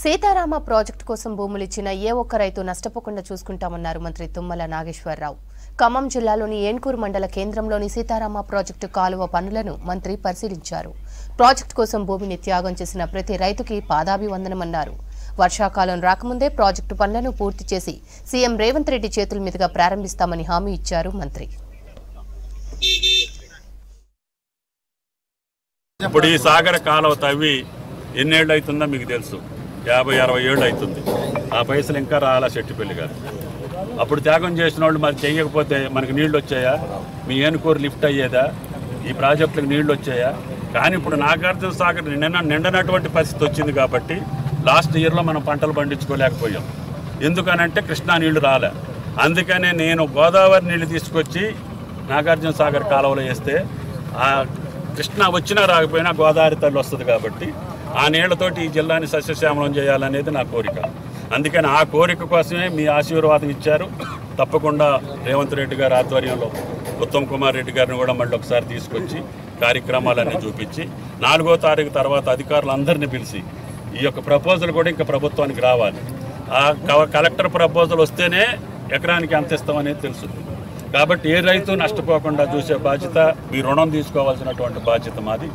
Sitarama project కోసం భూములు ఇచ్చిన ఏ ఒక్క రైతు నష్టపోకుండా చూసుకుంటామన్నారు మంత్రి తుమ్మల నాగేశ్వరరావు. ఖమ్మం జిల్లాలోని ఏన్కూరు మండల కేంద్రంలోని సీతారామ ప్రాజెక్టు కాలువ పనులను మంత్రి పరిశీలించారు. ప్రాజెక్టు కోసం భూమిని త్యాగం చేసిన ప్రతి రైతుకి పాదాభివందనమన్నారు. వర్షాకాలం రాకముందే ప్రాజెక్టు పనులను పూర్తి చేసి సీఎం రేవంత్ రెడ్డి చేతుల మీదుగా ప్రారంభిస్తామని హామీ ఇచ్చారు మంత్రి. ఇప్పుడు ఈ సాగర కాలువ తవ్వి ఎన్నేళ్ళు అవుతుందో మీకు తెలుసు. 50-60 ఏళ్ళు అవుతుంది. ఆ పైసలు ఇంకా రాలా శెట్టిపల్లి గారు. అప్పుడు త్యాగం చేసిన వాళ్ళు మరి చేయకపోతే మనకి నీళ్లు వచ్చాయా? మీ ఏనుకూరు లిఫ్ట్ అయ్యేదా? ఈ ప్రాజెక్టులకు నీళ్లు వచ్చాయా? కానీ ఇప్పుడు నాగార్జున సాగర్ నిండనటువంటి పరిస్థితి వచ్చింది కాబట్టి లాస్ట్ ఇయర్లో మనం పంటలు పండించుకోలేకపోయాం. ఎందుకనంటే కృష్ణా నీళ్లు రాలే. అందుకనే నేను గోదావరి నీళ్లు తీసుకొచ్చి నాగార్జున సాగర్ కాలువలో వేస్తే ఆ కృష్ణా వచ్చినా రాకపోయినా గోదావరి తల్లి వస్తుంది కాబట్టి ఆ నీళ్లతోటి ఈ జిల్లాని సస్యశ్యామలం చేయాలనేది నా కోరిక. అందుకని ఆ కోరిక కోసమే మీ ఆశీర్వాదం ఇచ్చారు. తప్పకుండా రేవంత్ రెడ్డి గారి ఆధ్వర్యంలో ఉత్తమ్ కుమార్ రెడ్డి గారిని కూడా మళ్ళీ ఒకసారి తీసుకొచ్చి కార్యక్రమాలన్నీ చూపించి 4వ తారీఖు తర్వాత అధికారులందరినీ పిలిచి ఈ యొక్క ప్రపోజల్ కూడా ఇంకా ప్రభుత్వానికి రావాలి. ఆ కలెక్టర్ ప్రపోజల్ వస్తేనే ఎకరానికి ఎంత ఇస్తామనేది తెలుస్తుంది. కాబట్టి ఏ రైతు నష్టపోకుండా చూసే బాధ్యత, మీ రుణం తీసుకోవాల్సినటువంటి బాధ్యత మాది.